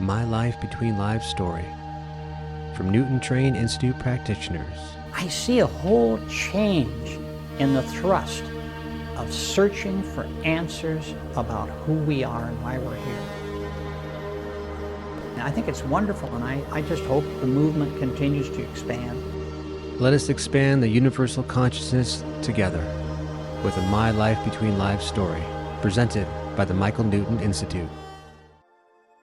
My Life Between Lives story from Newton Train Institute practitioners. I see a whole change in the thrust of searching for answers about who we are and why we're here. And I think it's wonderful, and I just hope the movement continues to expand. Let us expand the universal consciousness together with a My Life Between Lives story presented by the Michael Newton Institute.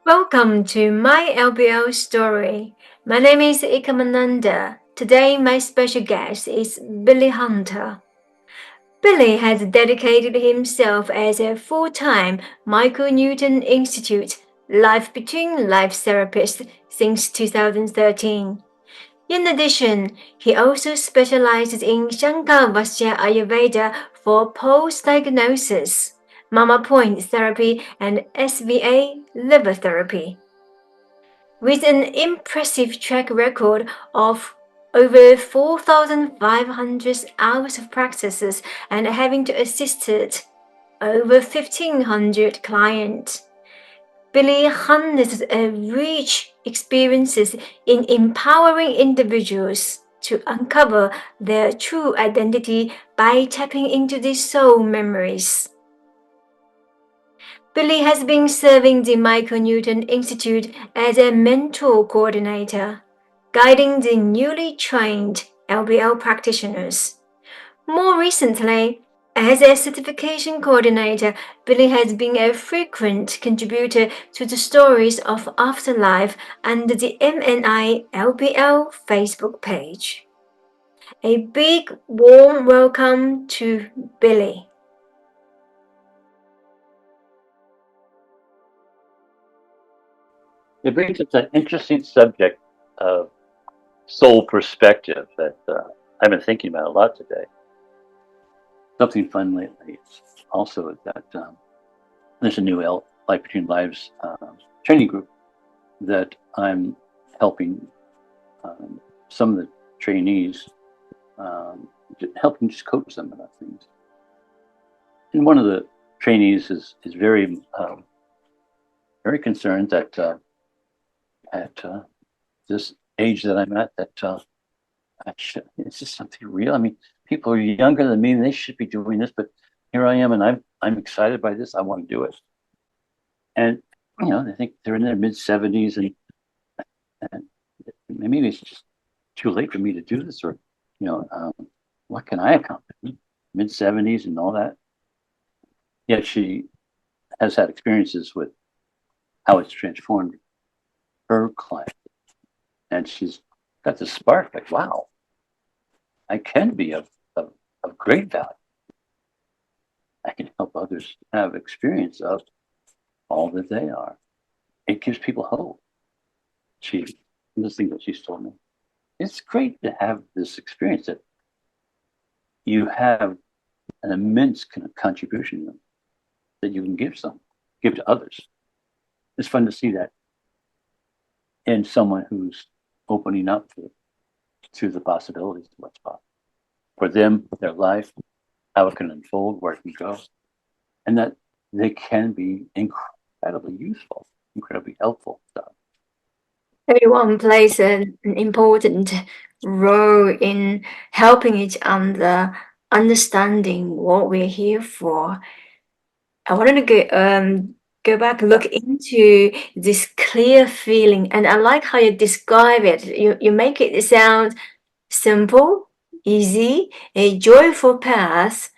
Welcome to my LBL Story. My name is Ikamananda. Today my special guest is Billy.B.Hunter. Billy has dedicated himself as a full-time Michael Newton Institute Life Between Lives therapist since 2013. In addition, he also specializes in Shankar-Vasya Ayurveda for post-diagnosis, Mama Point therapy, and SVA liver therapy. With an impressive track record of over 4,500 hours of practices and having to assisted over 1,500 clients, Billy.B.Hunter has a rich experiences in empowering individuals to uncover their true identity by tapping into their soul memories. Billy has been serving the Michael Newton Institute as a mentor coordinator, guiding the newly trained LBL practitioners. More recently, as a certification coordinator, Billy has been a frequent contributor to the Stories of Afterlife under the MNI LBL Facebook page. A big warm welcome to Billy. It brings up an interesting subject of soul perspective that I've been thinking about a lot today. Something fun lately also is that there's a new Life Between Lives training group that I'm helping some of the trainees, helping just coach them about things. And one of the trainees is very concerned that at this age that I'm at, that is this something real? I mean, people are younger than me and they should be doing this, but here I am and I'm excited by this. I want to do it. And they think they're in their mid-70s and maybe it's just too late for me to do this, or what can I accomplish? Mid-70s and all that. Yet she has had experiences with how it's transformed her client, and she's got this spark like, wow, I can be of great value. I can help others have experience of all that they are. It gives people hope. This thing that she's told me, it's great to have this experience that you have an immense contribution that you can give to others. It's fun to see that in someone who's opening up to the possibilities of what's possible for them, their life, how it can unfold, where it can go, and that they can be incredibly useful, incredibly helpful stuff. Everyone plays an important role in helping each other understanding what we're here for. I wanted to go back and look into this clear feeling, and I like how you describe it. You make it sound simple, easy, a joyful path.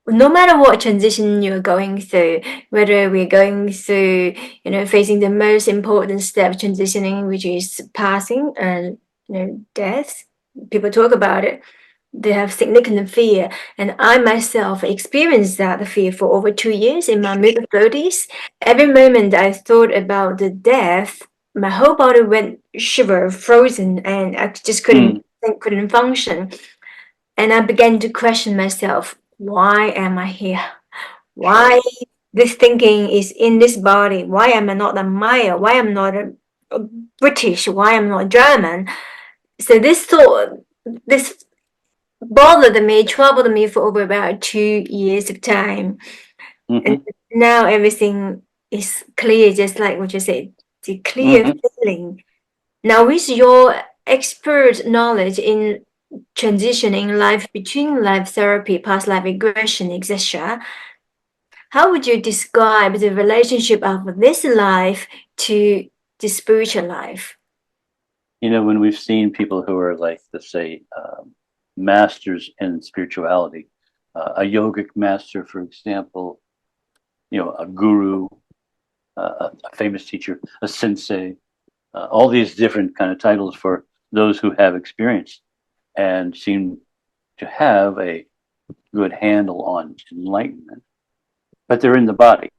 No matter what transition you're going through, whether we're going through, facing the most important step, transitioning, which is passing and, death. People talk about it. They have significant fear. And I myself experienced that fear for over 2 years in my mid-30s. Every moment I thought about the death, my whole body went shiver, frozen, and I just couldn't function. And I began to question myself, why am I here? Why this thinking is in this body? Why am I not a Maya? Why am I not a British? Why am I not German? So this thought, this troubled me for over about 2 years of time. And now everything is clear, just like what you said, the clear Mhm. feeling. Now, with your expert knowledge in transitioning life between life therapy, past life regression, etc., how would you describe the relationship of this life to the spiritual life? You know, when we've seen people who are like, let's say, masters in spirituality, a yogic master, for example, you know, a guru, a famous teacher, a sensei, all these different kind of titles for those who have experience and seem to have a good handle on enlightenment, but they're in the body.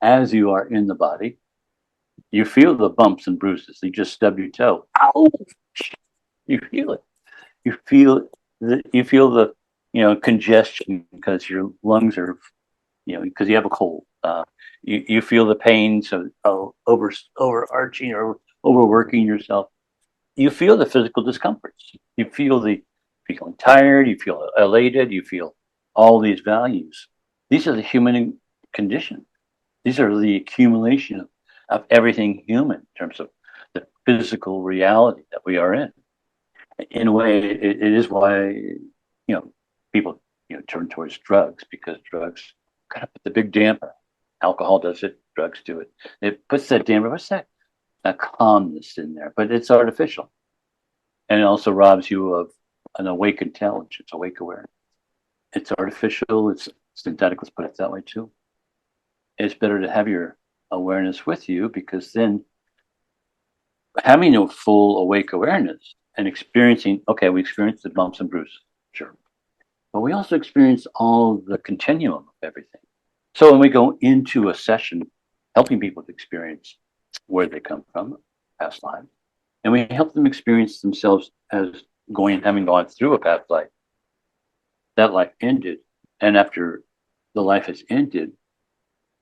As you are in the body, you feel the bumps and bruises. You just stub your toe. Ow! You feel it. You feel the congestion because your lungs are because you have a cold. You feel the pains of overarching or overworking yourself. You feel the physical discomforts. You feel the feeling tired. You feel elated. You feel all these values. These are the human condition. These are the accumulation of everything human in terms of the physical reality that we are in. In a way, it is why people turn towards drugs, because drugs kind of put the big damper. Alcohol does it, drugs do it. It puts that damper. What's that? A calmness in there, but it's artificial, and it also robs you of an awake intelligence, awake awareness. It's artificial. It's synthetic. Let's put it that way too. It's better to have your awareness with you, because then having a full awake awareness and experiencing, okay, we experience the bumps and bruises, sure. But we also experience all the continuum of everything. So when we go into a session helping people to experience where they come from, past lives, and we help them experience themselves as having gone through a past life, that life ended. And after the life has ended,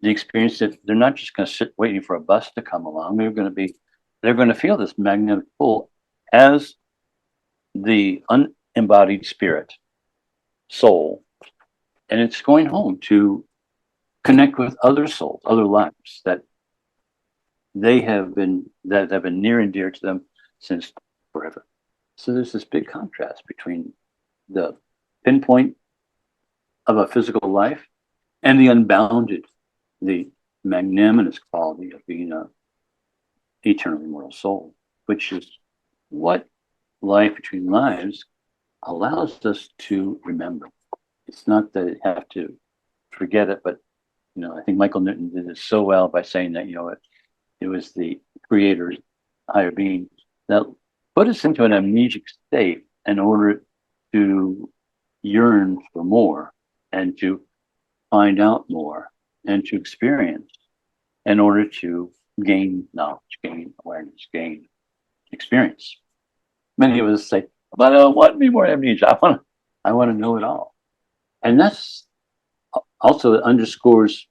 the experience that they're not just going to sit waiting for a bus to come along. They're going to feel this magnetic pull as the unembodied spirit, soul, and it's going home to connect with other souls, other lives that have been near and dear to them since forever. So there's this big contrast between the pinpoint of a physical life and the unbounded, the magnanimous quality of being a eternal immortal soul, which is what life between lives allows us to remember. It's not that you have to forget it, but I think Michael Newton did it so well by saying that it was the creator's higher being that put us into an amnesic state in order to yearn for more and to find out more and to experience in order to gain knowledge, gain awareness, gain experience. Many of us say, but I don't want any more amnesia. I want to know it all. And that's also underscores,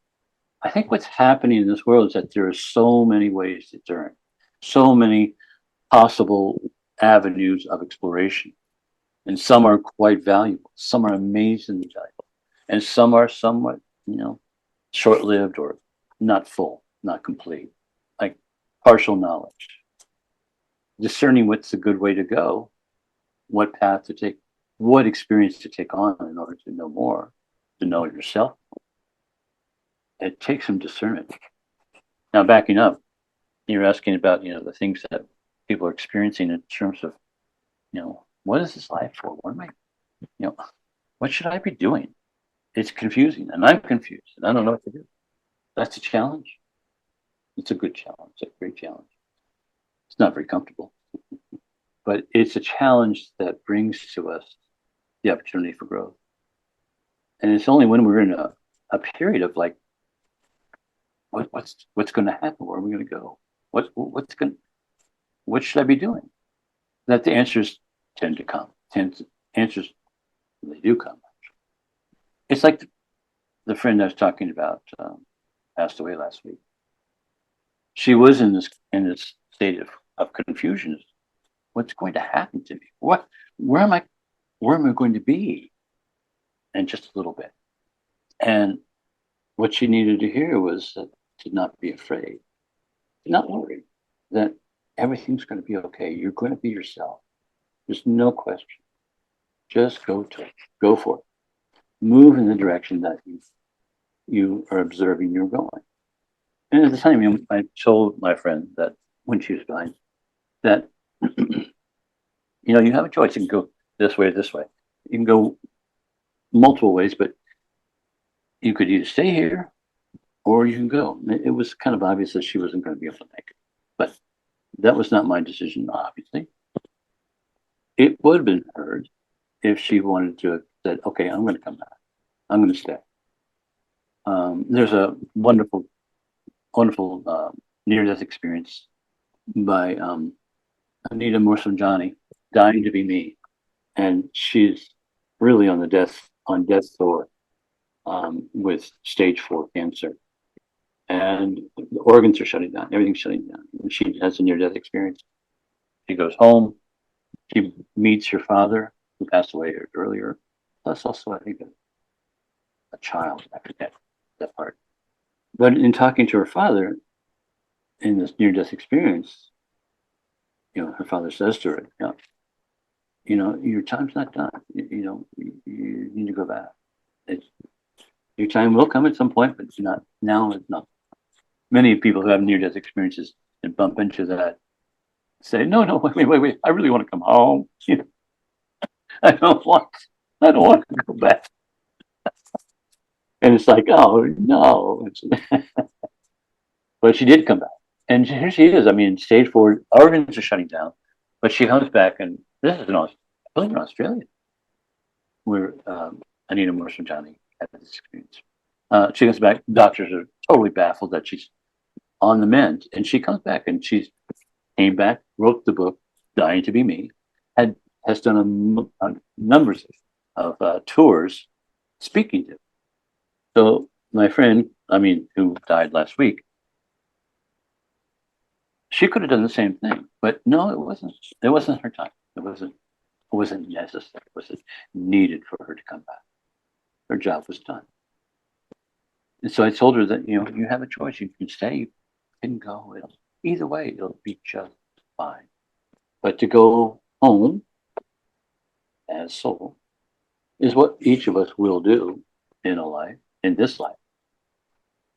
I think what's happening in this world is that there are so many ways to turn, so many possible avenues of exploration. And some are quite valuable. Some are amazingly valuable. And some are somewhat, short-lived or not full, not complete, like partial knowledge. Discerning what's a good way to go, what path to take, what experience to take on in order to know more, to know yourself. It takes some discernment. Now, backing up, you're asking about, the things that people are experiencing in terms of, what is this life for? What am I, what should I be doing? It's confusing, and I'm confused, and I don't know what to do. That's a challenge. It's a good challenge. It's a great challenge. It's not very comfortable, but it's a challenge that brings to us the opportunity for growth. And it's only when we're in a period of like, what's going to happen? Where are we going to go? What should I be doing? That the answers tend to come. Answers, they do come. It's like the friend I was talking about passed away last week. She was in this state of confusion. What's going to happen to me? Where am I going to be in just a little bit? And what she needed to hear was that to not be afraid, to not worry, that everything's going to be okay. You're going to be yourself. There's no question. Just go to it. Go for it. Move in the direction that you are observing you're going. And at the time, I told my friend that when she was dying, that you have a choice. You can go this way or this way. You can go multiple ways, but you could either stay here or you can go. It was kind of obvious that she wasn't going to be able to make it. But that was not my decision, obviously. It would have been heard if she wanted to have said, okay, I'm going to come back. I'm going to stay. There's a wonderful near-death experience by Anita Morsanjani, Dying to Be Me. And she's really on death's door with stage 4 cancer. And the organs are shutting down. Everything's shutting down. And she has a near-death experience. She goes home. She meets her father, who passed away earlier. Plus, also, I think, a child. I forget that part. But in talking to her father in this near-death experience, her father says to her, your time's not done. You need to go back. Your time will come at some point, but it's not now. It's not. Many people who have near-death experiences and bump into that say, no, wait. I really want to come home. I don't want to go back. And it's like, oh no. But she did come back. And here she is. I mean, stage 4, organs are shutting down, but she comes back, and this is in Australia, where Anita Morsanjani had this experience. She comes back. Doctors are totally baffled that she's on the mend, and she comes back, and she came back, wrote the book, Dying to Be Me, has done a numbers of tours speaking to. So my friend, who died last week, she could have done the same thing, but no, it wasn't. It wasn't her time. It wasn't necessary. It wasn't needed for her to come back. Her job was done. And so I told her that you have a choice. You can stay, you can go. Either way, it'll be just fine. But to go home as soul is what each of us will do in this life,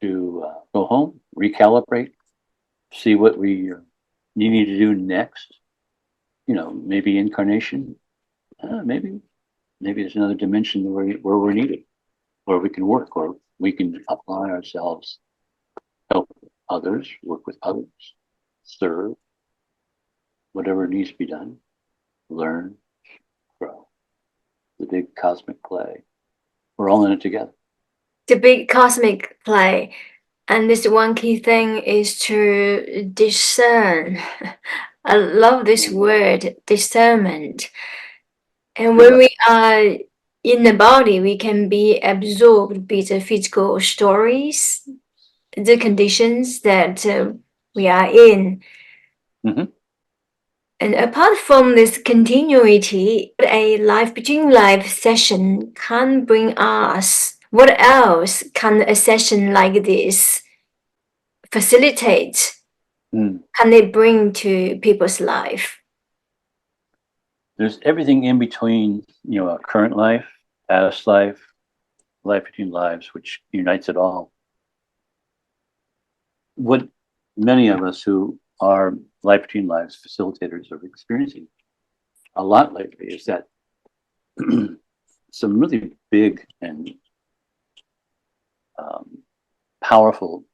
to go home, recalibrate, see what we need to do next. Maybe incarnation, maybe there's another dimension where we're needed, where we can work, or we can apply ourselves, help others, work with others, serve, whatever needs to be done, learn, grow. The big cosmic play. We're all in it together. The big cosmic play. And this one key thing is to discern. I love this word, discernment. And when we are in the body, we can be absorbed by the physical stories, the conditions that we are in. Mm-hmm. And apart from this continuity, a life between life session can bring us. What else can a session like this facilitate? Can they bring to people's life? There's everything in between, a current life, past life, life between lives, which unites it all. What many of us who are life between lives facilitators are experiencing a lot lately is that some really big and powerful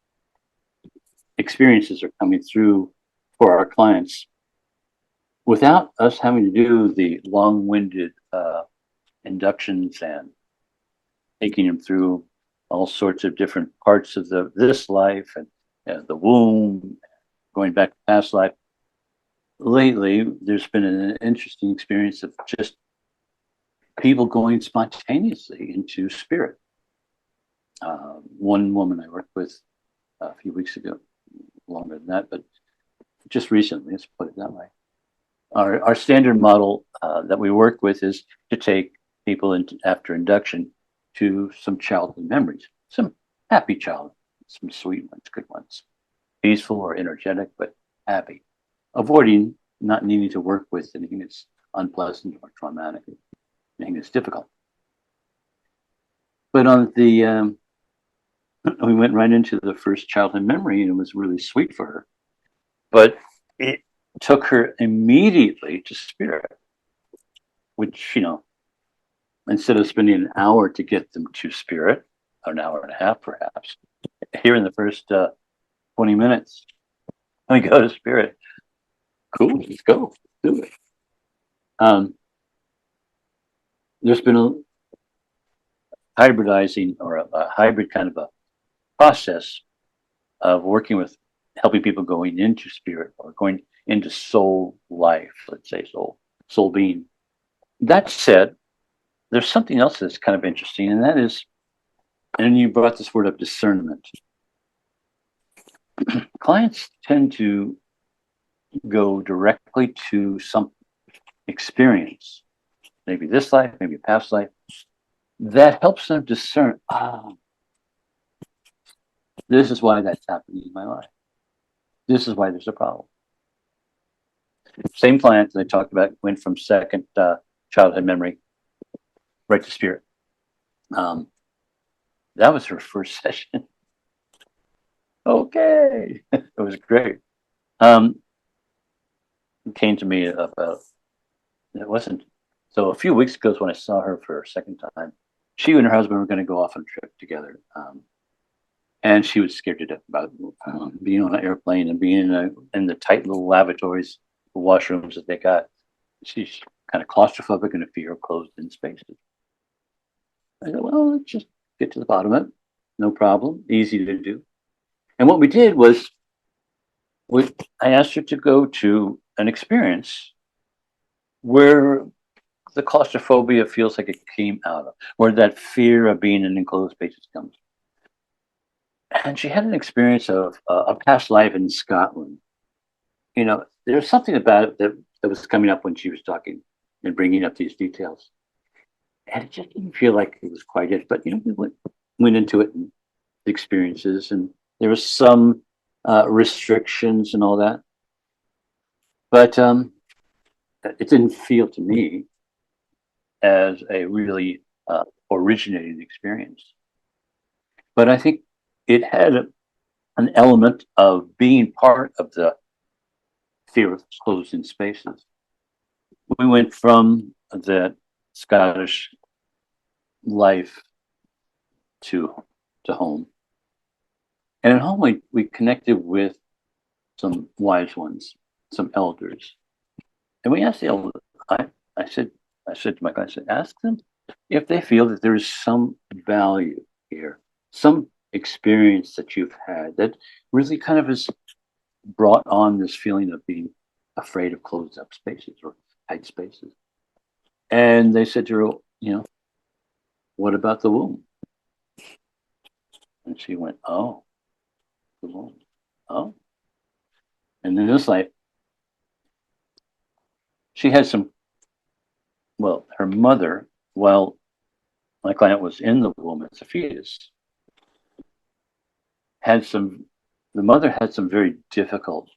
experiences are coming through for our clients without us having to do the long-winded inductions and taking them through all sorts of different parts of this life and the womb, going back to past life. Lately, there's been an interesting experience of just people going spontaneously into spirit. One woman I worked with a few weeks ago, longer than that, but just recently, let's put it that way. Our standard model that we work with is to take people after induction to some childhood memories, some happy childhood some sweet ones, good ones. Peaceful or energetic, but happy. Avoiding not needing to work with anything that's unpleasant or traumatic, anything that's difficult. But on the, we went right into the first childhood memory, and it was really sweet for her. But it took her immediately to spirit, which, you know, instead of spending an hour to get them to spirit, or an hour and a half perhaps, here in the first 20 minutes, we go to spirit. Cool, let's go, do it. There's been a hybridizing or a hybrid kind of a process of working with helping people going into spirit or going into soul life, let's say soul being. That said, there's something else that's kind of interesting, and that is, and you brought this word up, discernment. Clients tend to go directly to some experience, maybe this life, maybe a past life, that helps them discern, this is why that's happening in my life. This is why there's a problem. Same client that I talked about went from second childhood memory right to spirit. That was her first session. Okay, it was great. It came to me about, it wasn't, so a few weeks ago is when I saw her for a second time. She and her husband were going to go off on a trip together. And she was scared to death about being on an airplane and being in the tight little lavatories, the washrooms that they got. She's kind of claustrophobic and a fear of closed-in spaces. I said, well, let's just get to the bottom of it. No problem, easy to do. And what we did was, I asked her to go to an experience where the claustrophobia feels like it came out of, where that fear of being in enclosed spaces comes. And she had an experience of a past life in Scotland. You know, there's something about it that was coming up when she was talking and bringing up these details. And it just didn't feel like it was quite it. But, you know, we went into it and the experiences, and there was some restrictions and all that. But it didn't feel to me as a really originating experience. But I think it had an element of being part of the fear of closed-in spaces. We went from that Scottish life to home. And at home, we connected with some wise ones, some elders. And we asked the elders, I said to my client, I said, ask them if they feel that there is some value here, some experience that you've had that really kind of has brought on this feeling of being afraid of closed up spaces or tight spaces. And they said to her, you know, what about the womb? And she went, oh, the womb. Oh. And in this life, she had some, well, her mother, while my client was in the womb as a fetus, the mother had some very difficult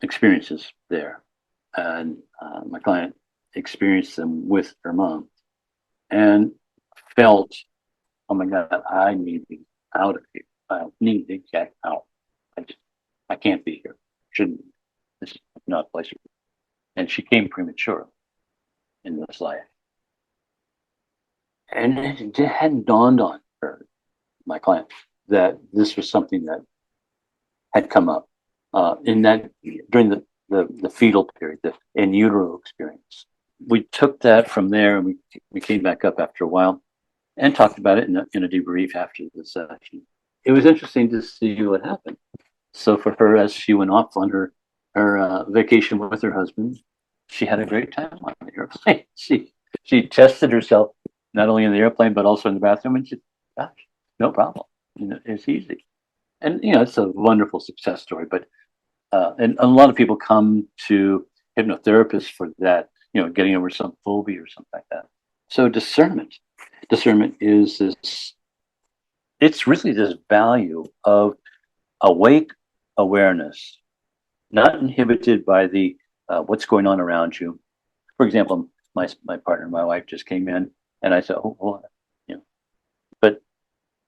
experiences there. And my client experienced them with her mom and felt, oh my God, I need to be out of here. I need to get out. I can't be here. Shouldn't. This is not a place. And she came premature in this life. And it hadn't dawned on her, my client, that this was something that had come up in that during the fetal period, the in utero experience. We took that from there, and we came back up after a while and talked about it in a debrief after the session. It was interesting to see what happened. So for her, as she went off on her vacation with her husband, she had a great time on the airplane. She tested herself not only in the airplane but also in the bathroom, and she, gosh, no problem. You know, it's easy, and you know, it's a wonderful success story. But and a lot of people come to hypnotherapists for that, you know, getting over some phobia or something like that. So discernment is this it's really this value of awake awareness, not inhibited by the what's going on around you. For example, my partner, my wife, just came in, and I said, "Oh, well, you know," but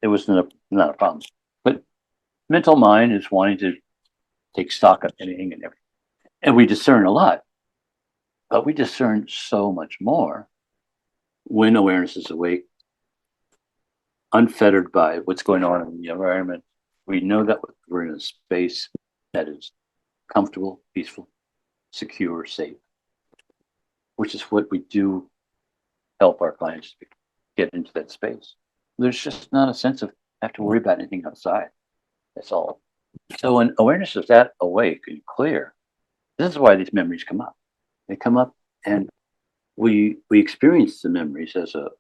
it was not a problem. But mental mind is wanting to take stock of anything and everything, and we discern a lot, but we discern so much more when awareness is awake, unfettered by what's going on in the environment. We know that we're in a space that is comfortable, peaceful, secure, safe, which is what we do help our clients get into that space. There's just not a sense of have to worry about anything outside. That's all. So when awareness is that awake and clear, this is why these memories come up. They come up, and we experience the memories as a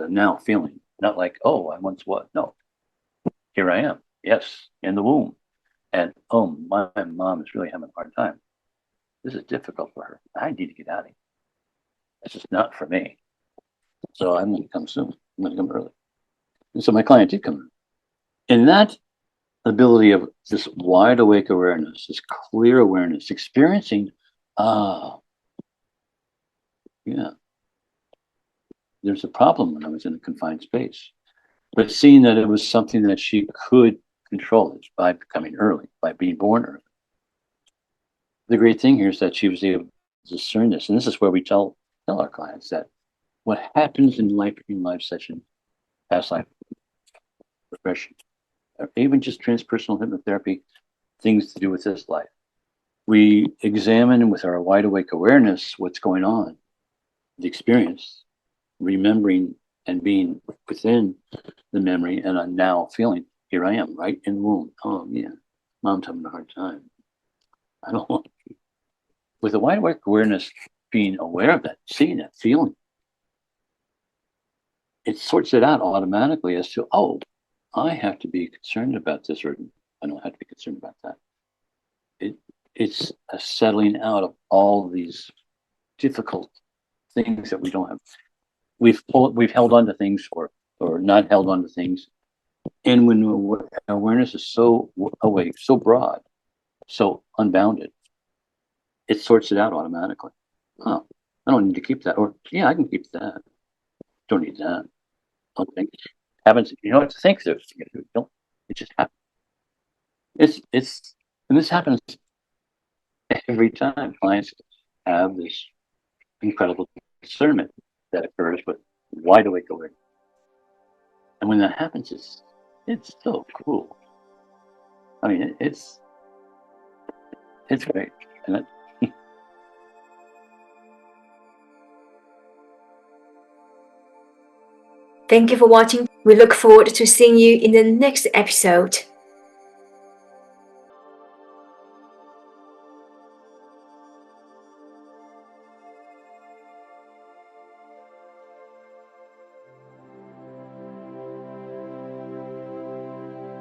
now feeling, not like, oh, I once was. No, here I am. Yes, in the womb. And oh, my mom is really having a hard time. This is difficult for her. I need to get out of here. This is not for me. So I'm going to come soon. I'm going to come early. And so my client did come. And that ability of this wide awake awareness, this clear awareness, experiencing, yeah, there's a problem when I was in a confined space. But seeing that it was something that she could control it by becoming early, by being born early. The great thing here is that she was able to discern this. And this is where we tell our clients that what happens in life between life session, past life regression, or even just transpersonal hypnotherapy, things to do with this life. We examine with our wide awake awareness what's going on, the experience, remembering and being within the memory, and a now feeling, here I am, right in the womb. Oh, yeah, mom's having a hard time. I don't want to. With a wide awake awareness, being aware of that, seeing that, feeling, it sorts it out automatically as to, oh, I have to be concerned about this, or I don't have to be concerned about that. It's a settling out of all these difficult things that we don't have. We've held on to things, or not held on to things. And when awareness is so awake, so broad, so unbounded, it sorts it out automatically. Oh, I don't need to keep that. Or yeah, I can keep that. Don't need that. Don't think. Happens. You know what to think. Don't. It just happens. And this happens every time clients have this incredible discernment that occurs with wide awake awareness. And when that happens, it's so cool. I mean, it's great. And Thank you for watching. We look forward to seeing you in the next episode.